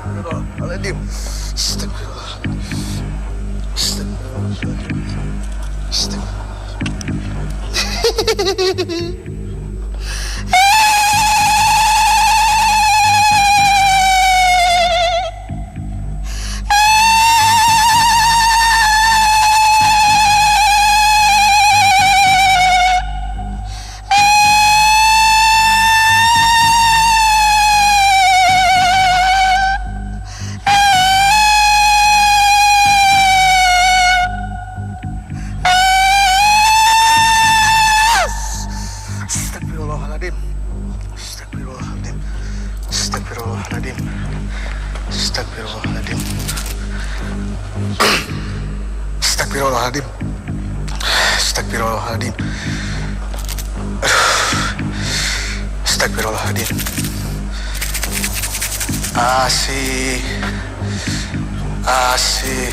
Astagfirullahaladzim. Astagfirullahaladzim. Astagfirullahaladzim. Astagfirullahaladzim. Astagfirullahaladzim. Astagfirullahaladzim. Astagfirullahaladzim. Astagfirullahaladzim. Astagfirullahaladzim. Astagfirullahaladzim. Asih. Asih.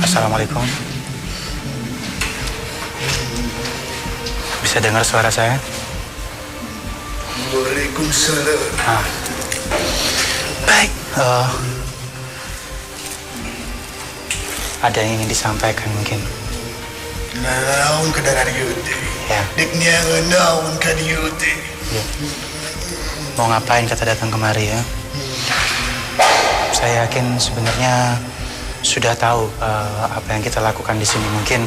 Assalamualaikum. Bisa dengar suara saya? Waalaikumsalam. Baik. Ada yang ingin disampaikan mungkin? Naon ka dari teh? Ya. Dek niang naon ka dieu teh? Ya. Mau ngapain kata datang kemari ya? Saya yakin sebenarnya sudah tahu apa yang kita lakukan di sini. Mungkin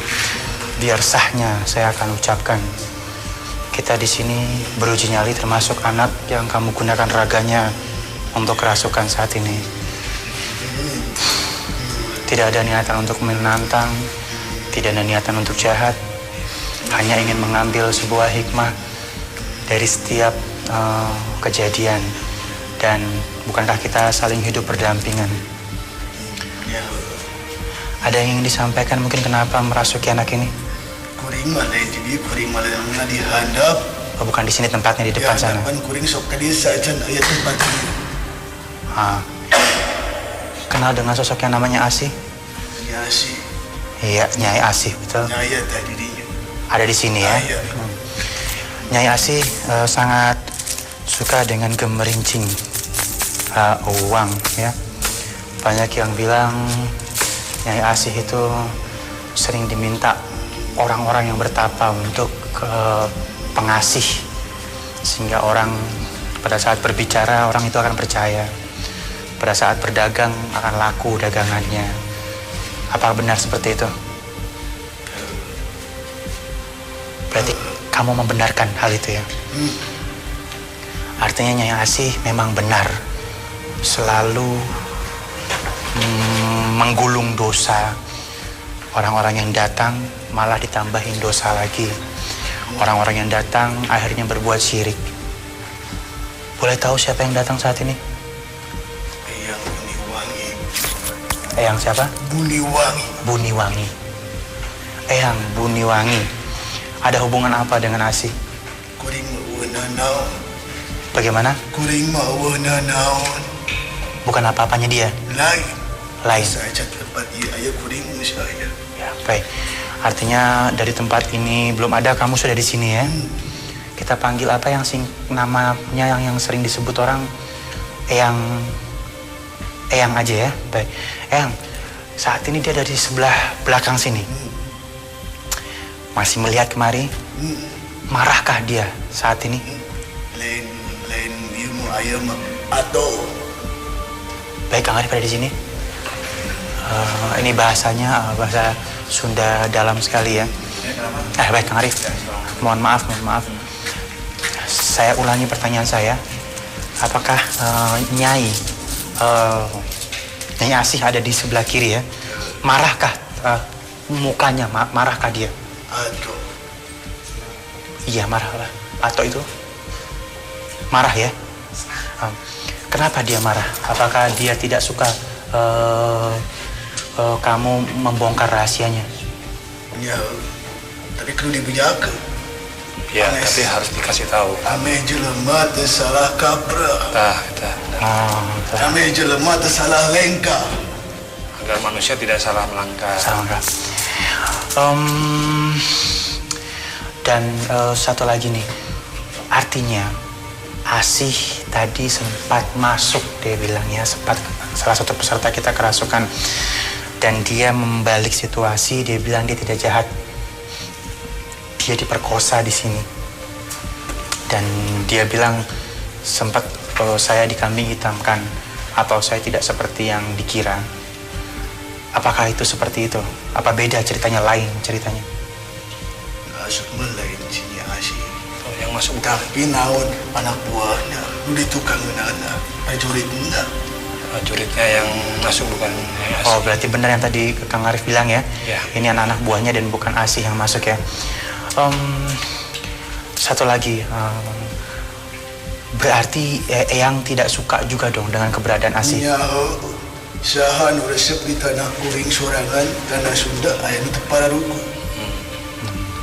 biar sahnya saya akan ucapkan. Kita di sini beruji nyali termasuk anak yang kamu gunakan raganya untuk kerasukan saat ini. Tidak ada niatan untuk menantang, tidak ada niatan untuk jahat. Hanya ingin mengambil sebuah hikmah dari setiap kejadian. Dan bukankah kita saling hidup berdampingan? Ya. Ada yang ingin disampaikan mungkin kenapa merasuki anak ini? Kuring mah lain jadi kuring mah lain di handap. Oh, bukan di sini tempatnya, di depan Ya, sana. depan kuring sok ka dieu saejan aya tempat ieu. Kenal dengan sosok yang namanya Asih? Ya sih. Iya, Nyai Asih, betul. Nyaya tadi dinya. Ada di sini ya? Iya. Nyai Asih sangat suka dengan gemerincing uang ya. Banyak yang bilang Nyai Asih itu sering diminta orang-orang yang bertapa untuk pengasih, sehingga orang pada saat berbicara orang itu akan percaya, pada saat berdagang akan laku dagangannya. Apa benar seperti itu? Berarti kamu membenarkan hal itu ya? Artinya Nyai Asih memang benar selalu menggulung dosa. Orang-orang yang datang malah ditambahin dosa lagi. Orang-orang yang datang akhirnya berbuat syirik. Boleh tahu siapa yang datang saat ini? Eyang Buniwangi. Eyang siapa? Buniwangi. Buniwangi. Eyang Buniwangi. Ada hubungan apa dengan Asih? Kuring mah weuna naon. Bagaimana? Kuring mah weuna naon. Bukan apa-apanya dia? Lain. Saeja tempat ieu aya kuring saya. Ya, baik. Artinya dari tempat ini belum ada, kamu sudah di sini ya? Kita panggil apa yang namanya yang sering disebut orang Eyang aja ya. Baik. Eyang, saat ini dia ada di sebelah belakang sini. Masih melihat kemari? Marahkah dia saat ini? Lain ieu mah aya mah ado. Baik, Kang Arif ada di sini. Ini bahasanya bahasa Sunda dalam sekali ya. Baik Kang Arif. Mohon maaf. Saya ulangi pertanyaan saya. Apakah Nyai Asih ada di sebelah kiri ya? Marahkah mukanya? Marahkah dia? Ado. Iya marah lah. Atau itu? Marah ya? Kenapa dia marah? Apakah dia tidak suka kamu membongkar rahasianya? Ya, tapi kudu dibejakeun. Ya, tapi harus dikasih tahu. Ame jelema teu salah kaprah. Tah. Ame jelema teu salah lengkah. Agar manusia tidak salah melangkah. Dan satu lagi nih, artinya Asih tadi sempat masuk, dia bilangnya sempat salah satu peserta kita kerasukan, dan dia membalik situasi. Dia bilang dia tidak jahat, dia diperkosa di sini, dan dia bilang sempat saya dikambing hitamkan atau saya tidak seperti yang dikira. Apakah itu seperti itu? Apa beda ceritanya, lain ceritanya? Asup lain sini Asih. Yang masuk Tapi naon anak buahnya, nu ditukangna prajuritna. prajuritnya yang masuk bukan Nyai Asih. Oh, berarti benar yang tadi Kang Arif bilang ya? Ya. Ini anak-anak buahnya dan bukan Asih yang masuk ya. Satu lagi, berarti Eyang tidak suka juga dong dengan keberadaan Asih. Ya, Saha nu resep di tanah kuring sorangan, tanah Sunda aya nu tepara ruku.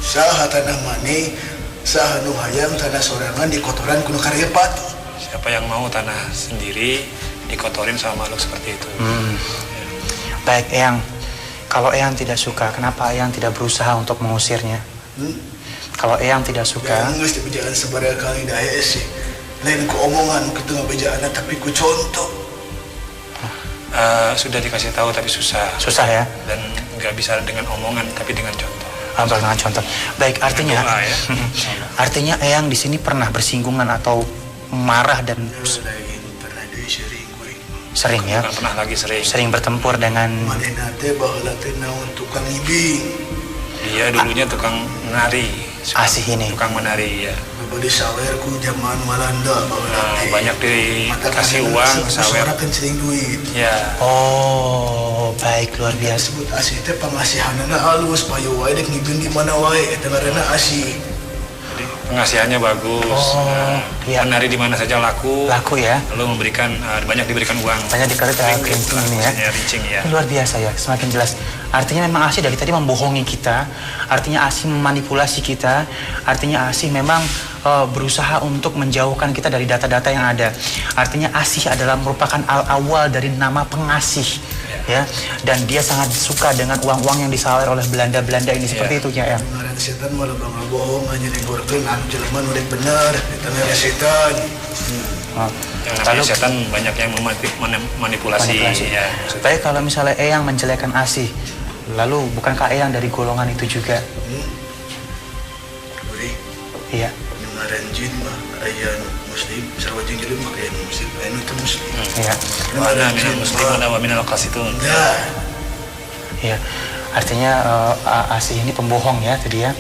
Saha tanah mane, saha nu hayang tanah sorangan di kotoran kuno karya pati. Siapa yang mau tanah sendiri dikotorin sama makhluk seperti itu? Baik, Eyang. Kalau Eyang tidak suka, kenapa Eyang tidak berusaha untuk mengusirnya? Kalau Eyang tidak suka... Nggak bejaan sebarang kali daya sih. Lain ku omongan, kita nggak bejaan, tapi ku contoh. Sudah dikasih tahu tapi susah. Susah ya? Dan nggak bisa dengan omongan, tapi dengan contoh. Dengan contoh. Baik, artinya... Doa, ya? Artinya Eyang di sini pernah bersinggungan atau marah dan... Pernah deh sering kuring. Sering ya? Bukan pernah lagi sering. Sering bertempur dengan... Manehna teh baheula teh naon tukang ibing. Dia dulunya tukang menari. Asih ini. Tukang menari, ya. Bade sawer ku zaman Walanda baheula teh. Banyak dikasih uang, sawer. Sorakeun cing duit. Ya. Oh, baik, luar biasa. Disebut asih teh pangasihanana halus, payo wae dek ngibing di mana wae eta ngaranna asih. Jadi pengasihannya bagus. Iya. Menari di mana saja laku. Laku ya? Lalu memberikan banyak diberikan uang. Banyak dikasih rincing ini ya? Rincing ya. Luar biasa ya, semakin jelas. Artinya memang Asih dari tadi membohongi kita. Artinya Asih memanipulasi kita. Artinya Asih memang berusaha untuk menjauhkan kita dari data-data yang ada. Artinya Asih adalah merupakan awal dari nama pengasih. Ya, dan dia sangat suka dengan uang-uang yang disawer oleh Belanda ini seperti itu ya. Ngaran setan malah bangga bohong hanya digorkeun anu jelema nu rek bener eta ngaran setan. Yang namanya setan banyak yang manipulasi. Ya. Baik, kalau misalnya Eyang menjelekkan Asih, lalu bukankah Eyang dari golongan itu juga? Beri. Iya. Ngaran jin mah aya muslim sarua jeung jelema aya muslim aya nu muslim. Iya. Mana minal muslimin wa minal qasitun. Iya. Artinya Asih ini pembohong ya tadi ya.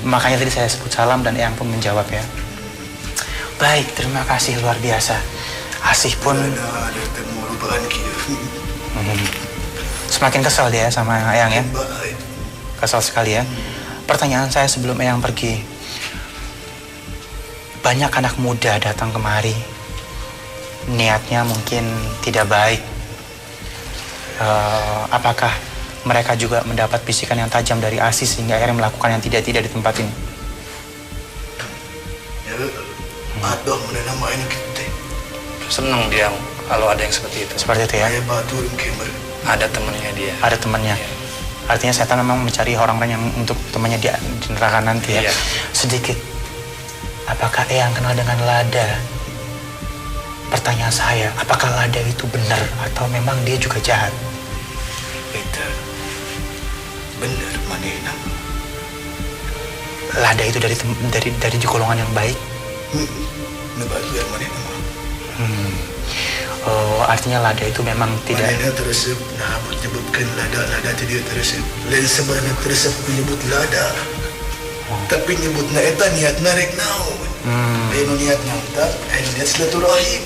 Makanya tadi saya sebut salam dan Eyang pun menjawab ya. Baik, terima kasih luar biasa. Asih pun semakin kesal dia sama Eyang ya. Kesal sekali ya. Pertanyaan saya sebelum Eyang pergi. Banyak anak muda datang kemari. Niatnya mungkin tidak baik. Apakah mereka juga mendapat bisikan yang tajam dari Asih sehingga akhirnya melakukan yang tidak di tempat ini? Aduh, mana main kita. Senang dia kalau ada yang seperti itu. Seperti itu ya. Ada temannya dia. Ada temannya. Ya. Artinya setan memang mencari orang-orang yang untuk temannya di neraka nanti ya. Sedikit. Apakah Eyang kenal dengan Lada? Pertanyaan saya, apakah Lada itu benar atau memang dia juga jahat? Itu benar manehna. Lada itu dari golongan yang baik. Nebagian manehna mah. Oh, artinya Lada itu memang tidak. Manehna teresep nah menyebutkan Lada tidak teresep. Lain sebenarnya teresep menyebut Lada. Tapi nyebutna eta niatna rek naon. Anu niat nantang, anu niat silaturahim.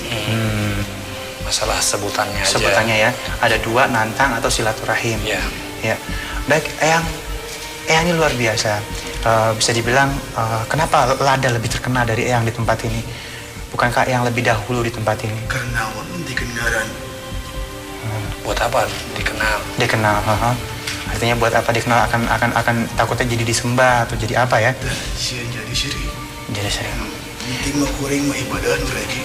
Masalah sebutannya aja. Sebutannya ya. Ada dua, nantang atau silaturahim. Ya. Ya. Baik, Eyang ini luar biasa. Bisa dibilang kenapa Lada lebih terkenal dari Eyang di tempat ini? Bukankah Eyang lebih dahulu di tempat ini? Karena dikengaran. Buat apa dikenal? Dikenal, artinya buat apa dikenal akan takutnya jadi disembah atau jadi apa ya? Sian jadi syirik. Jadi syirik. Penting mah kuring mah ibadah lagi.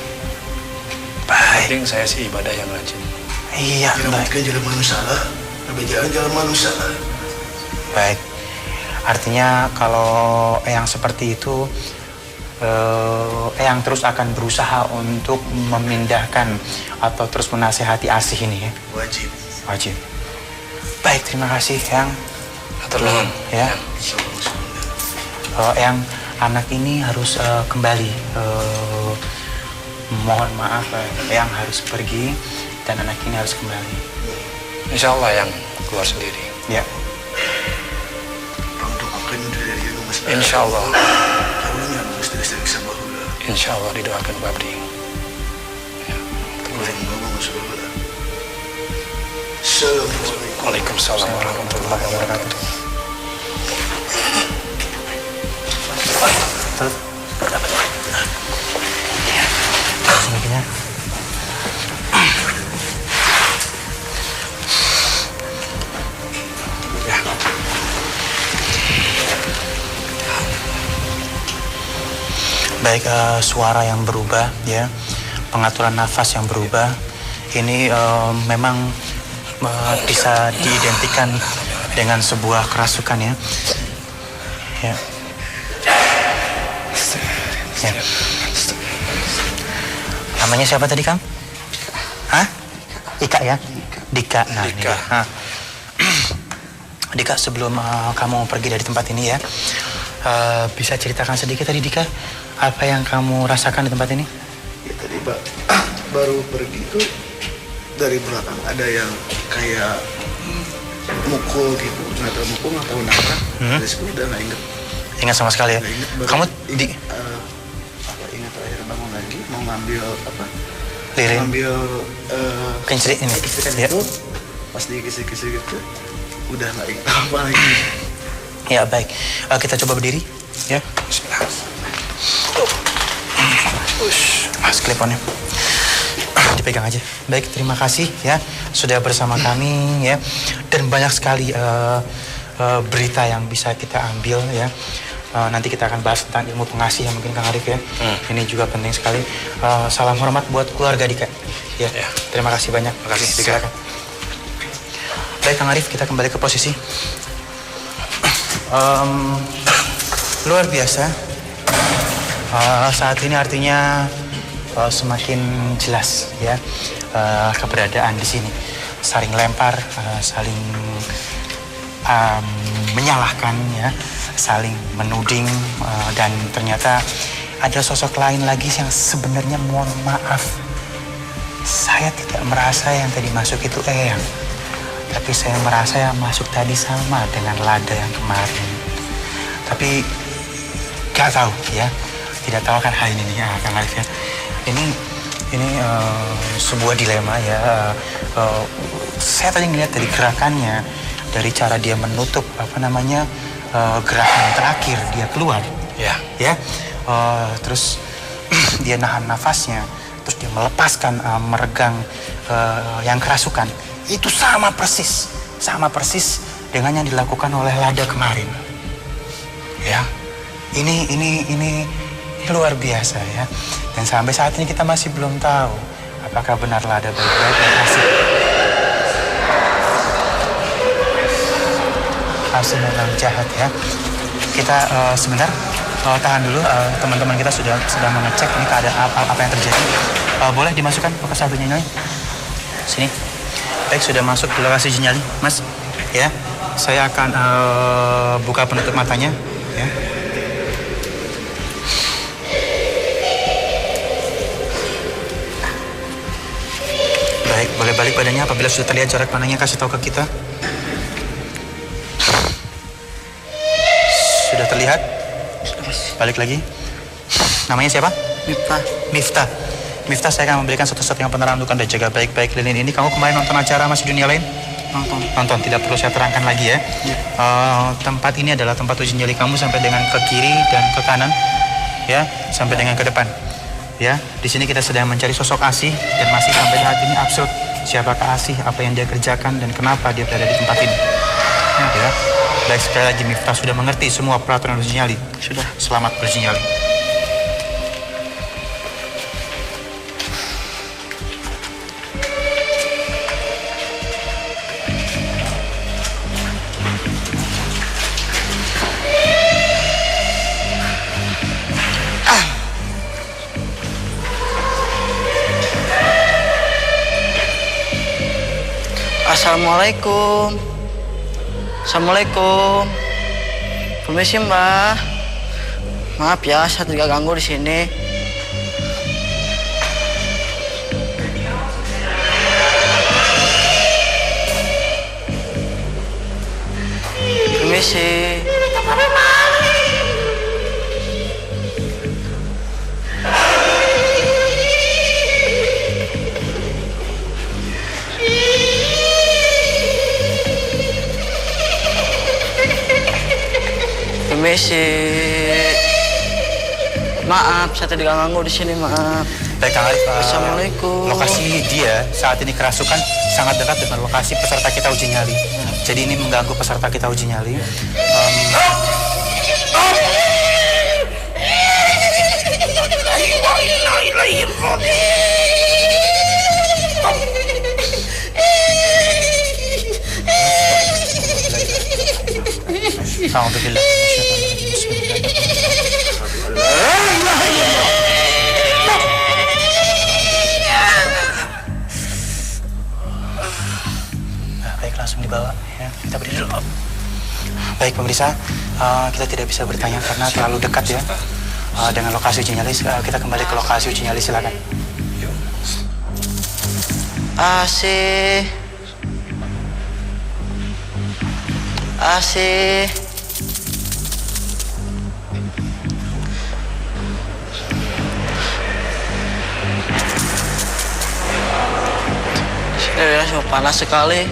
Baik. Penting saya sih ibadah yang rajin. Iya, baik. Kan jalan manusia lah. Jalan manusia lah. Baik. Artinya kalau Eyang seperti itu, Eyang terus akan berusaha untuk memindahkan atau terus menasehati Asih ini ya? Wajib. Baik, terima kasih Eyang. Atur nuhun. Ya. Eyang, anak ini harus kembali. Mohon maaf, Eyang harus pergi dan anak ini harus kembali. Insya Allah yang keluar sendiri. Ya. Insya Allah. Insya Allah didoakan Pak Abdi. Ya. Waalaikumsalam warahmatullahi wabarakatuh. Baik, suara yang berubah, ya, pengaturan nafas yang berubah, ini memang bisa diidentikan dengan sebuah kerasukan, ya. Ya. Ya. Namanya siapa tadi, Kang? Hah? Dika, ya? Dika. Nah, Dika. Nah. Dika, sebelum kamu pergi dari tempat ini, ya, bisa ceritakan sedikit tadi, Dika, apa yang kamu rasakan di tempat ini? Ya tadi Pak, baru pergi tuh dari belakang ada yang kayak mukul gitu, nggak tahu mukul nggak tahu nabrak. Terus gue udah nggak inget. Ingat sama sekali, ya? Nggak inget. Baru Kamu ingat terakhir bangun lagi mau ngambil apa? Lirin. Ngambil Kincir ini. Ya. itu pas dikisih-kisih gitu udah nggak inget apa lagi. Ya, baik. Kita coba berdiri, ya. Bismillah. Mas, kliponnya. Dipegang aja. Baik, terima kasih, ya, sudah bersama kami, ya. Dan banyak sekali berita yang bisa kita ambil, ya. Nanti kita akan bahas tentang ilmu pengasih, ya, mungkin Kang Arif, ya. Ini juga penting sekali. Salam hormat buat keluarga Dika. Ya. Terima kasih banyak. Terima kasih, Dika. Silakan. Baik, Kang Arif, kita kembali ke posisi. Luar biasa. Saat ini artinya semakin jelas, ya, keberadaan di sini. Saling lempar, saling menyalahkan, ya, saling menuding, dan ternyata ada sosok lain lagi yang sebenarnya, mohon maaf, saya tidak merasa yang tadi masuk itu Eyang, tapi saya merasa yang masuk tadi sama dengan Lada yang kemarin. Tapi gak tahu, ya, tidak tahu kan hal ini nih, ya, Kang Arif, ya. Ini sebuah dilema, ya. Saya tadi ngeliat dari gerakannya, dari cara dia menutup gerakan terakhir dia keluar, Ya. Terus dia nahan nafasnya, terus dia melepaskan meregang yang kerasukan. Itu sama persis dengan yang dilakukan oleh Lada kemarin. Ya, ini luar biasa, ya. Dan sampai saat ini kita masih belum tahu apakah benar Lada baik-baik dan Asih memang jahat, ya. Kita sebentar tahan dulu, teman-teman kita sedang mengecek ini keadaan apa yang terjadi. Boleh dimasukkan ke satu nyali? Sini. Baik, sudah masuk ke lokasi nyali, Mas. Ya, saya akan buka penutup matanya, ya. Baik, boleh balik badannya apabila sudah terlihat corak panahnya, kasih tahu ke kita. Sudah terlihat? Balik lagi. Namanya siapa? Miftah, saya akan memberikan satu-satunya penerangan untuk Anda. Jaga baik-baik lilin ini. Kamu kemarin nonton acara Mas Dunia Lain? Nonton, tidak perlu saya terangkan lagi, ya. Tempat ini adalah tempat uji nyali kamu sampai dengan ke kiri dan ke kanan, ya, sampai dengan ke depan. Ya, di sini kita sedang mencari sosok Asih dan masih sampai saat ini absurd. Siapakah Asih, apa yang dia kerjakan, dan kenapa dia berada di tempat ini? Ya. Baik, sekali lagi Miftah sudah mengerti semua peraturan uji nyali. Sudah. Selamat beruji nyali. Assalamualaikum. Permisi, Mbak. Maaf ya, saya tidak ganggu di sini. Permisi. Permisi. Maaf, saya tidak ganggu di sini, maaf. Baik, Kang Arif. Assalamualaikum. Lokasi dia saat ini kerasukan sangat dekat dengan lokasi peserta kita uji nyali. Jadi ini mengganggu peserta kita uji nyali. Alhamdulillah. Baik, langsung dibawa ya. Kita berdiri dulu. Baik pemirsa, kita tidak bisa bertanya karena terlalu dekat ya dengan lokasi uji nyali. Kita kembali ke lokasi uji nyali, silakan. Asih. Sini panas sekali.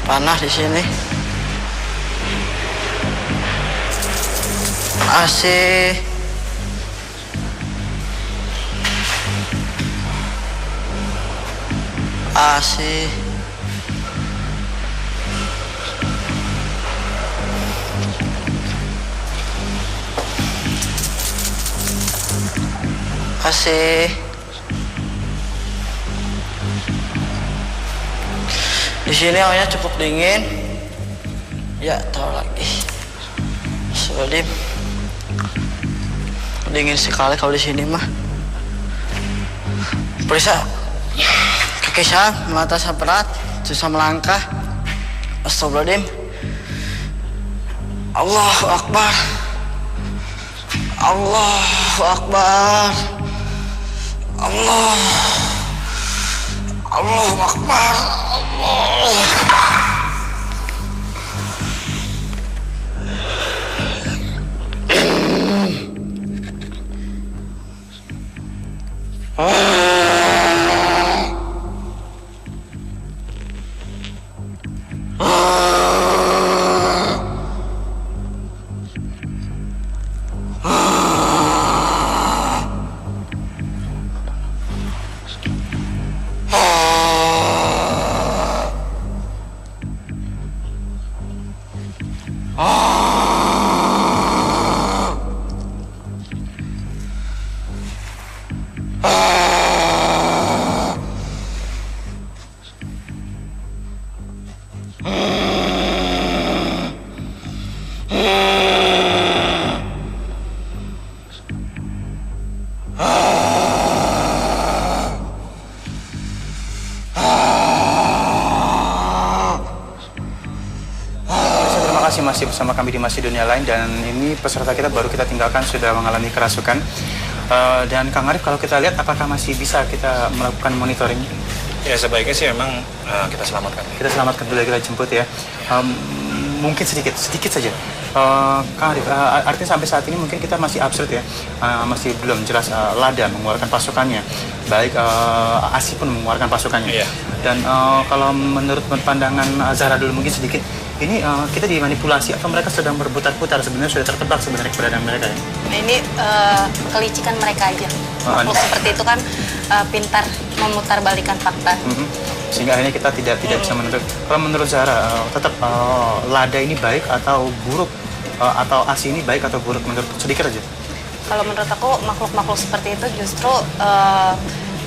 Panas di sini. Asih. Di sini awalnya cukup dingin. Ya, tahu lagi. Soalnya dingin sekali kalau di sini mah. Perisa, kaki saya mata saya berat, susah melangkah. Astagfirullahaladzim. Allahu Akbar. Allahu Akbar. Allahu Akbar. Masih bersama kami di Masih Dunia Lain, dan ini peserta kita baru kita tinggalkan sudah mengalami kerasukan. Dan Kang Arif, kalau kita lihat apakah masih bisa kita melakukan monitoring? Ya sebaiknya sih memang kita selamatkan. Kita selamatkan dulu, kita jemput ya. Mungkin sedikit saja. Kang Arif, artinya sampai saat ini mungkin kita masih absurd ya, masih belum jelas Lada mengeluarkan pasukannya, baik ASI pun mengeluarkan pasukannya. Iya. Dan kalau menurut pandangan Zahra dulu mungkin sedikit, ini kita dimanipulasi atau mereka sedang berputar-putar, sebenarnya sudah tertebak sebenarnya keberadaan mereka ya? Ini kelicikan mereka aja. Makhluk seperti itu kan pintar memutarbalikan fakta. Sehingga akhirnya kita tidak bisa menuntut. Kalau menurut Zahra, tetap Lada ini baik atau buruk, atau ASI ini baik atau buruk, menurut sedikit aja? Kalau menurut aku makhluk-makhluk seperti itu justru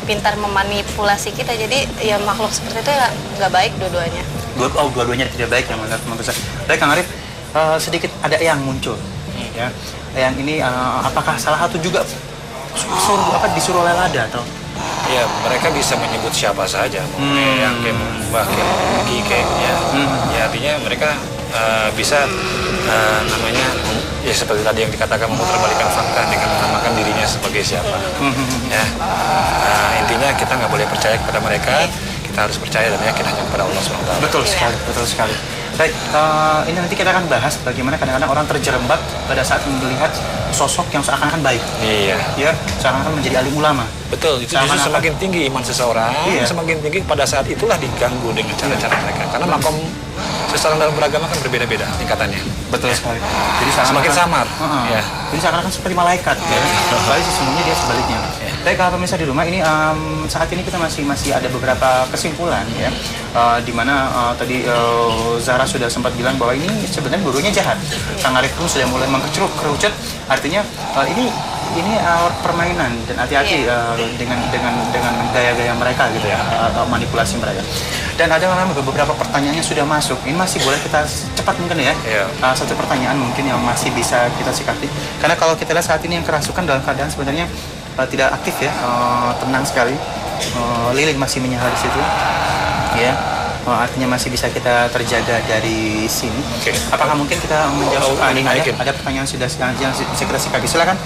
pintar memanipulasi kita. Jadi ya makhluk seperti itu ya nggak baik dua-duanya. Dua-duanya tidak baik ya menurut saya. Baik Kang Arif, sedikit ada yang muncul ya. Yang ini apakah salah satu juga disuruh oleh Lada atau? Ya mereka bisa menyebut siapa saja, yang kayak Mbah kayak ya. Ya artinya mereka bisa namanya ya seperti tadi yang dikatakan memutarbalikan fakta dengan menamakan dirinya sebagai siapa. Ya intinya kita nggak boleh percaya kepada mereka. Kita harus percaya dan yakin hanya kepada Allah SWT. Betul sekali. Baik, ini nanti kita akan bahas bagaimana kadang-kadang orang terjerembab pada saat melihat sosok yang seakan-akan baik. Iya. Ya, seakan-akan menjadi alim ulama. Betul, itu justru semakin tinggi iman seseorang, semakin tinggi pada saat itulah diganggu dengan cara-cara mereka. Karena makom seseorang dalam beragama kan berbeda-beda tingkatannya. Betul sekali. Jadi semakin samar. Ya. Jadi seakan-akan seperti malaikat. Ya. Tapi sesungguhnya dia sebaliknya. Baik, pemirsa di rumah ini saat ini kita masih ada beberapa kesimpulan ya, di mana tadi Zahra sudah sempat bilang bahwa ini sebenarnya gurunya jahat. Kang Arif pun sudah mulai mengerucut, artinya ini ini permainan dan hati-hati dengan gaya-gaya mereka gitu ya, atau manipulasi mereka. Dan ada memang beberapa pertanyaan yang sudah masuk. Ini masih boleh kita cepat mungkin ya. Satu pertanyaan mungkin yang masih bisa kita sikati. Karena kalau kita lihat saat ini yang kerasukan dalam keadaan sebenarnya tidak aktif ya, tenang sekali. Lilin masih menyala di situ, ya. Artinya masih bisa kita terjaga dari sini. Apakah mungkin kita menjawab? Ada pertanyaan sudah yang bisa kita sikati. Silakan.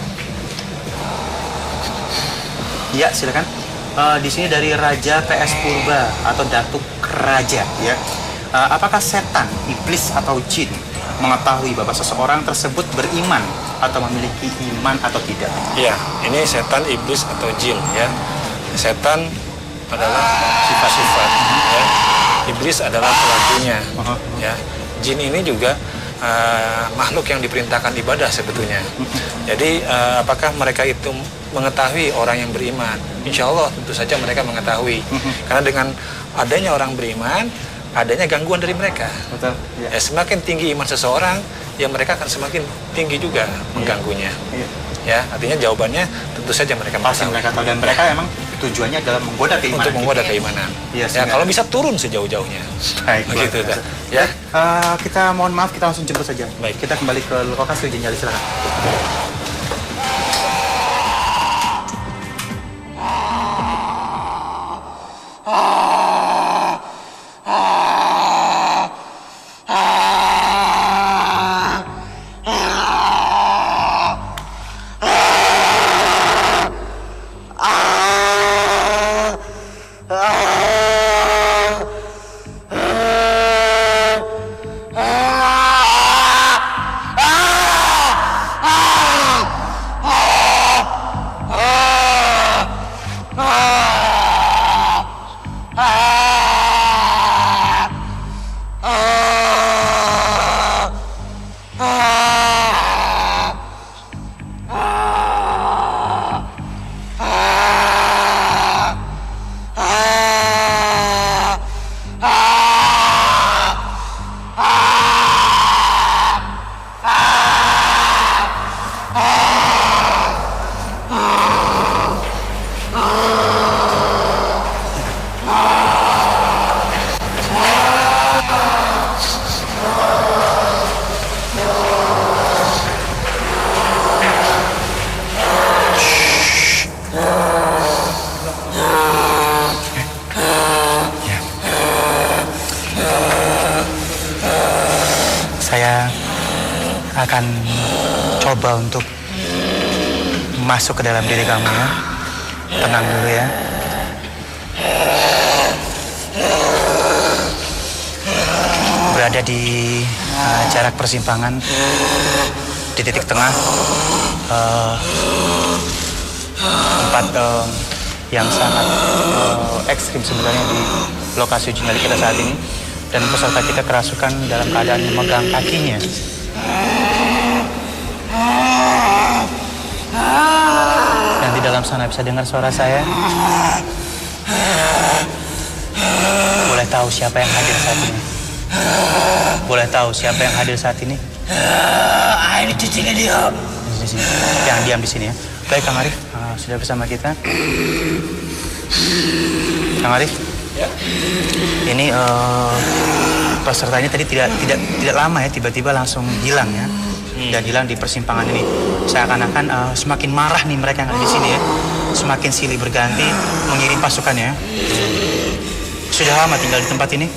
Ya, silakan. Di sini dari Raja PS Purba atau Datuk Raja, ya. Apakah setan, iblis atau jin mengetahui bahwa seseorang tersebut beriman atau memiliki iman atau tidak? Iya, ini setan, iblis atau jin, ya. Setan adalah sifat-sifat, ya. Iblis adalah pelakunya, ya. Jin ini juga makhluk yang diperintahkan ibadah sebetulnya. Jadi apakah mereka itu mengetahui orang yang beriman? Insya Allah tentu saja mereka mengetahui. Karena dengan adanya orang beriman, adanya gangguan dari mereka. Betul. Ya, semakin tinggi iman seseorang, ya mereka akan semakin tinggi juga mengganggunya. Ya, artinya jawabannya tentu saja mereka pasti mengetahui. Mereka tahu, dan mereka memang tujuannya adalah menggoda keimanan. Untuk menggoda keimanan. Ya, kalau bisa turun sejauh-jauhnya. Baik, begitu dah. Ya. Kita mohon maaf, kita langsung jemput saja. Baik. Kita kembali ke lokasi uji nyali, silakan. Saya akan coba untuk masuk ke dalam diri kamu, ya. Tenang dulu ya. Berada di jarak persimpangan, di titik tengah, tempat yang sangat ekstrim sebenarnya di lokasi uji nyali kita saat ini. Dan peserta kita kerasukan dalam keadaan memegang kakinya. Dan di dalam sana bisa dengar suara saya. Boleh tahu siapa yang hadir saat ini? Boleh tahu siapa yang hadir saat ini? Ini cucinya diam. Yang diam di sini ya. Baik, Kang Arif, sudah bersama kita. Kang Arif. Ya. Ini pesertanya tadi tidak lama ya, tiba-tiba langsung hilang ya. Dan hilang di persimpangan ini. Seakan-akan semakin marah nih mereka yang ada di sini ya. Semakin silih berganti mengirim pasukannya. Sudah lama tinggal di tempat ini?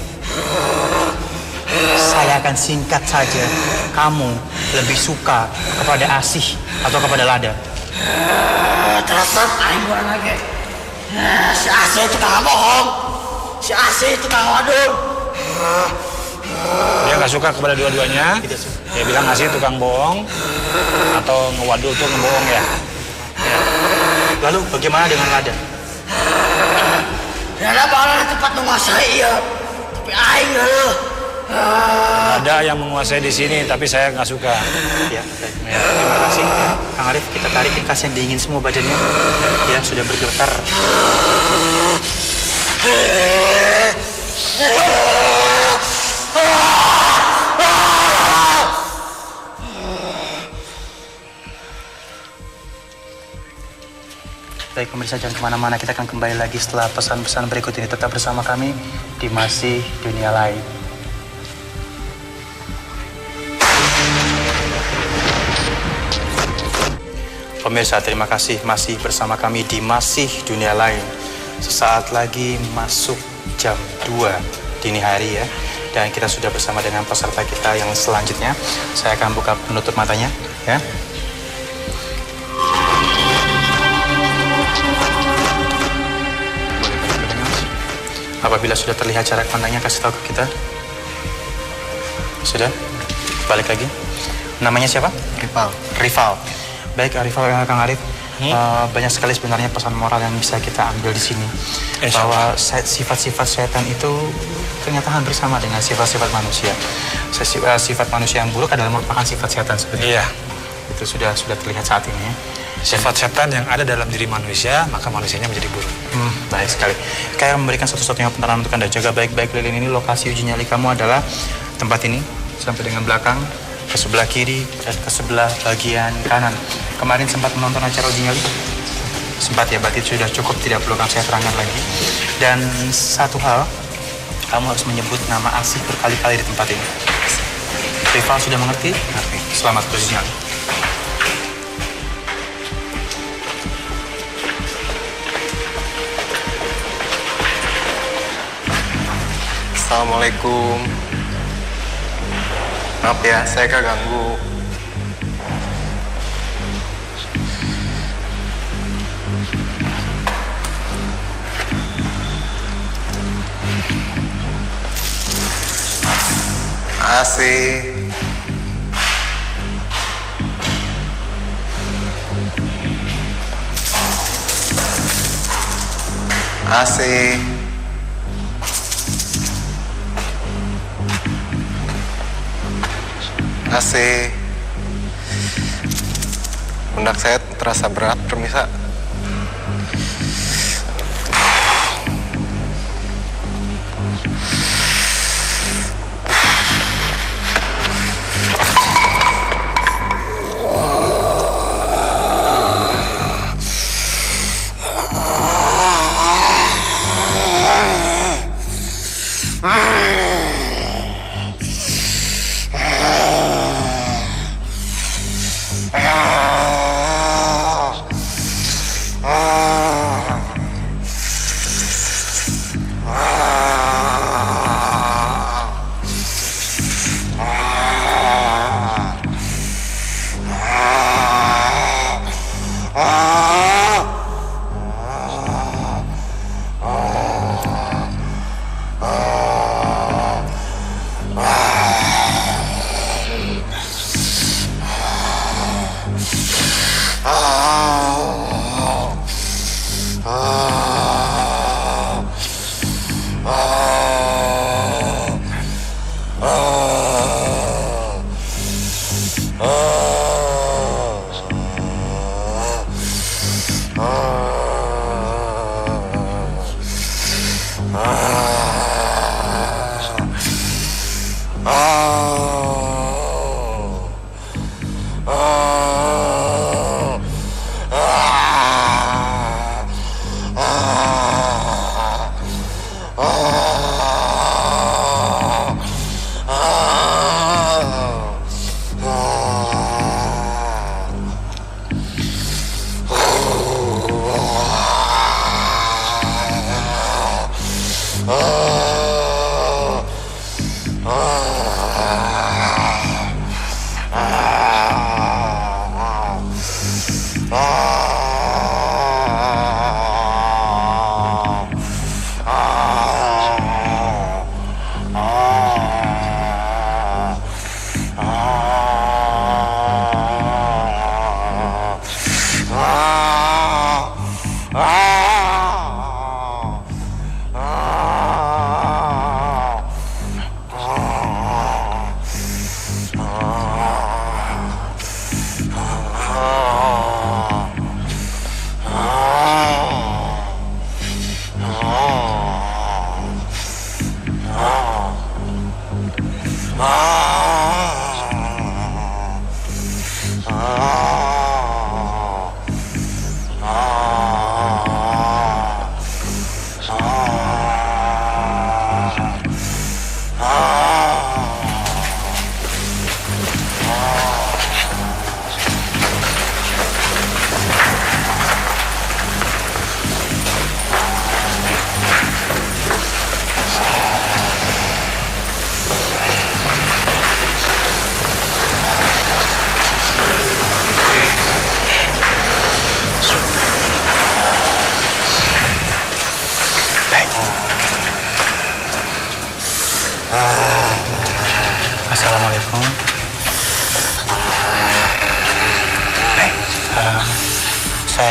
Saya akan singkat saja. Kamu lebih suka kepada Asih atau kepada Lada? Tetap aing bukan lagi. Si Asih itu tukang bohong. Si Asih itu tukang wadul. Dia nggak suka kepada dua-duanya. Tidak suka. Dia bilang Asih tukang bohong atau ngewadul tuh ngebohong ya. Lalu bagaimana dengan Lada? Lada bakal cepat menguasai ya. Tapi aing loh. Ada yang menguasai di sini, tapi saya nggak suka. Ya, terima kasih. Kang Arif, kita tarik kas yang dingin semua badannya. Ya, sudah bergetar. Baik pemirsa, jangan kemana-mana, kita akan kembali lagi setelah pesan-pesan berikut ini. Tetap bersama kami di Masih Dunia Lain. Pemirsa, terima kasih masih bersama kami di Masih Dunia Lain. Sesaat lagi masuk jam 2 dini hari ya. Dan kita sudah bersama dengan peserta kita yang selanjutnya. Saya akan buka penutup matanya ya. Apabila sudah terlihat jarak pandangnya, kasih tahu ke kita. Sudah? Balik lagi. Namanya siapa? Rival. Baik, Rival, Kang Arif. Banyak sekali sebenarnya pesan moral yang bisa kita ambil di sini. Bahwa sifat-sifat setan itu ternyata hampir sama dengan sifat-sifat manusia. Sifat manusia yang buruk adalah merupakan sifat setan sebenarnya. Iya. Itu sudah terlihat saat ini ya. Sifat setan yang ada dalam diri manusia, maka manusianya menjadi buruk. Baik sekali. Kayak memberikan satu-satunya penerangan untuk Anda. Jaga baik-baik lilin ini. Lokasi uji nyali kamu adalah tempat ini sampai dengan belakang, ke sebelah kiri dan ke sebelah bagian kanan. Kemarin sempat menonton acara uji nyali? Sempat ya, berarti sudah cukup, tidak perlu saya terangkan lagi. Dan satu hal, kamu harus menyebut nama Asih berkali-kali di tempat ini. Rival sudah mengerti? Oke. Selamat beruji nyali. Assalamualaikum. Maaf ya, saya keganggu. Asih. Asih. Asih. Pundak saya terasa berat, permisa. Oh.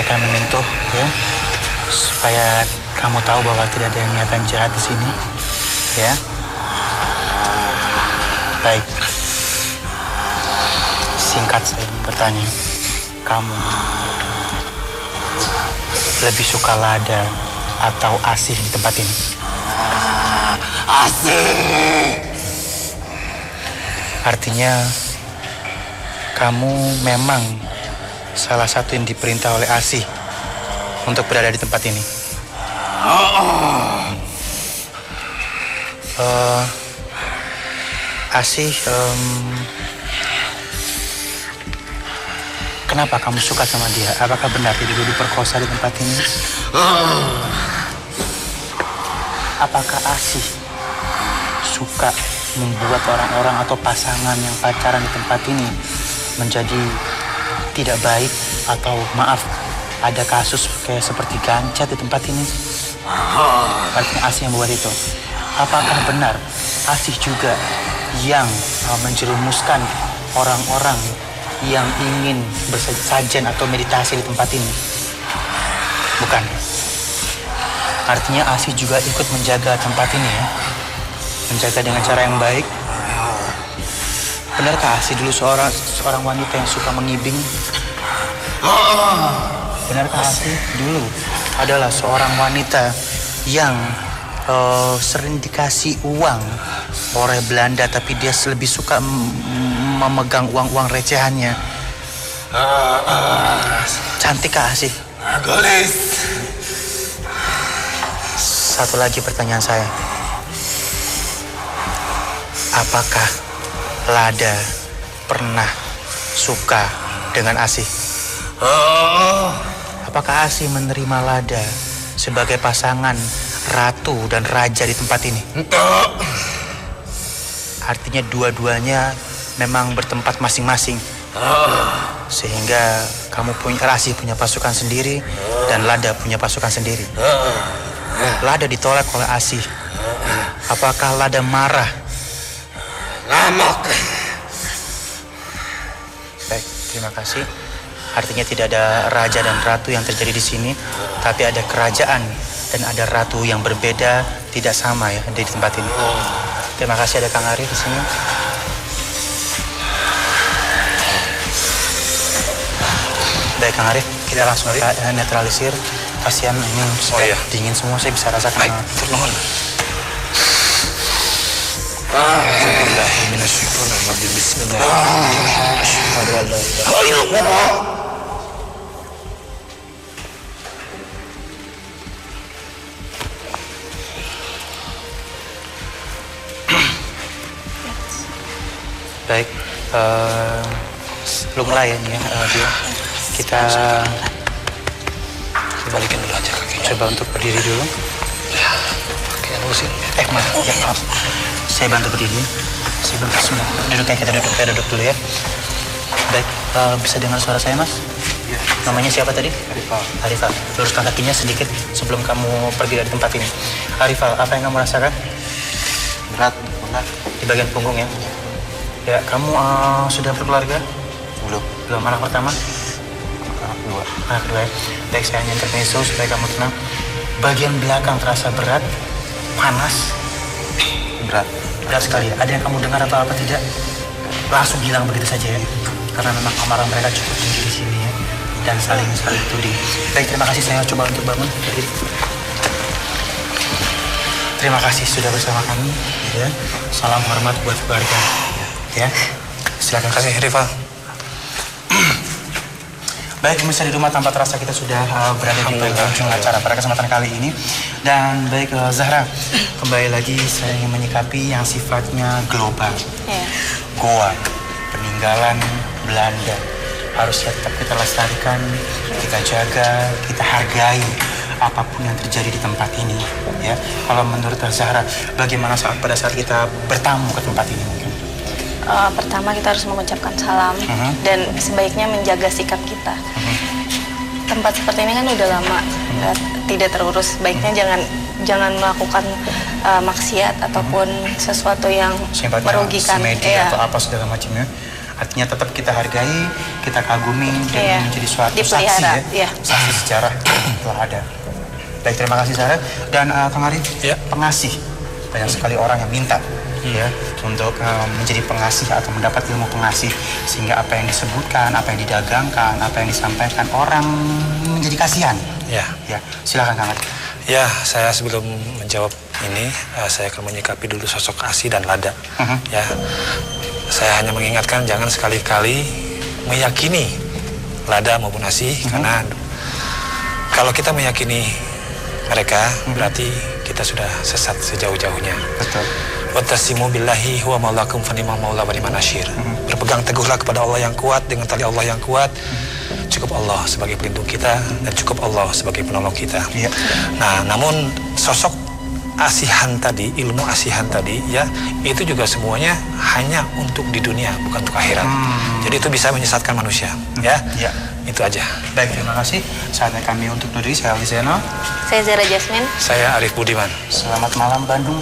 saya akan menyentuh ya, supaya kamu tahu bahwa tidak ada niatan jahat di sini, ya. Baik. Singkat saya bertanya, kamu lebih suka lada atau asih di tempat ini? Asih. Artinya kamu memang salah satu yang diperintah oleh Asih untuk berada di tempat ini. Asih, kenapa kamu suka sama dia? Apakah benar dia dulu diperkosa di tempat ini? Apakah Asih suka membuat orang-orang atau pasangan yang pacaran di tempat ini menjadi tidak baik, atau maaf, ada kasus kayak seperti gancat di tempat ini? Artinya Asih yang membuat itu. Apakah benar Asih juga yang menjerumuskan orang-orang yang ingin bersajen atau meditasi di tempat ini? Bukan. Artinya Asih juga ikut menjaga tempat ini ya, menjaga dengan cara yang baik. Benarkah Asih dulu seorang wanita yang suka mengibing? Benarkah Asih dulu adalah seorang wanita yang sering dikasih uang oleh Belanda, tapi dia lebih suka memegang uang-uang recehannya? Cantikkah Asih? Gelis. Satu lagi pertanyaan saya. Apakah Lada pernah suka dengan Asih? Apakah Asih menerima Lada sebagai pasangan ratu dan raja di tempat ini? Artinya dua-duanya memang bertempat masing-masing, sehingga kamu Asih punya pasukan sendiri dan Lada punya pasukan sendiri. Lada ditolak oleh Asih. Apakah Lada marah? Ngamuk. Baik, terima kasih. Artinya tidak ada raja dan ratu yang terjadi di sini, tapi ada kerajaan dan ada ratu yang berbeda, tidak sama ya di tempat ini. Terima kasih, ada Kang Arif di sini. Baik Kang Arif, kita langsung netralisir. Pasien ini sudah dingin semua, saya bisa rasakan. Baik, termohon. Baik, lu mulai ya nih ya, dia. Kita Balikin dulu aja kakinya. coba untuk berdiri dulu. Ya, kakinya lurusin. Maaf, ya maaf. Saya bantu berdiri. Saya bantu semua. Duduk kayak kita duduk dulu ya. Baik, bisa dengar suara saya, Mas? Iya. Namanya siapa tadi? Arifal. Arifal. Luruskan kakinya sedikit sebelum kamu pergi dari tempat ini. Arifal, apa yang kamu rasakan? Berat. Di bagian punggung ya? Ya, kamu sudah berkeluarga? Belum. Belum. Anak pertama? Anak dua. Anak kedua ya? Baik, saya hanya intermezzo supaya kamu tenang. Bagian belakang terasa berat, panas. Berat. Berat sekali ya. Ada yang kamu dengar atau apa tidak? Langsung hilang begitu saja ya. Karena memang amarah mereka cukup tinggi di sini ya. Dan saling tuding. Baik, terima kasih. Saya coba untuk bangun. Berdiri. Terima kasih sudah bersama kami. Ya. Salam hormat buat keluarga. Ya. Silakan. Terima kasih, Rifal. Baik, pemirsa di rumah, tanpa terasa kita sudah berada di ujung acara pada kesempatan kali ini. Dan baik, Zahra, kembali lagi saya ingin menyikapi yang sifatnya global. Iya. Goa, peninggalan Belanda, harusnya tetap kita lestarikan, kita jaga, kita hargai apapun yang terjadi di tempat ini. Ya, kalau menurut Zahra, bagaimana pada saat kita bertamu ke tempat ini mungkin? Pertama kita harus mengucapkan salam dan sebaiknya menjaga sikap kita. Tempat seperti ini kan udah lama tidak terurus. Baiknya jangan melakukan maksiat ataupun sesuatu yang Sifatnya merugikan. semedi atau apa segala macamnya. Artinya tetap kita hargai, kita kagumi, dan Iya. menjadi suatu Dipelihara, saksi ya. iya. Saksi sejarah telah ada. Baik, terima kasih Sarah. Dan Kang Arif, Ya. pengasih. Banyak sekali orang yang minta ya untuk menjadi pengasih atau mendapat ilmu pengasih, sehingga apa yang disebutkan, apa yang didagangkan, apa yang disampaikan orang menjadi kasihan. Ya. Ya, silakan Kang Arif. Ya, saya sebelum menjawab ini, saya akan menyikapi dulu sosok Asi dan Lada. Ya, saya hanya mengingatkan jangan sekali-kali meyakini Lada maupun Asi, karena kalau kita meyakini mereka, berarti kita sudah sesat sejauh-jauhnya. Betul. Wattasimu billahi huwa maulakum fanimah maula wa ni'man nasyir. Berpegang teguhlah kepada Allah yang kuat, dengan tali Allah yang kuat. Cukup Allah sebagai pelindung kita dan cukup Allah sebagai penolong kita. Iya. Nah, namun sosok asihan tadi, ilmu asihan tadi ya, itu juga semuanya hanya untuk di dunia, bukan untuk akhirat. Jadi itu bisa menyesatkan manusia, ya. Iya. Itu aja. Baik, terima kasih. Saatnya kami untuk undur diri. Saya Aldi Zeno. Saya Zara Jasmine. Saya Arif Budiman. Selamat malam Bandung.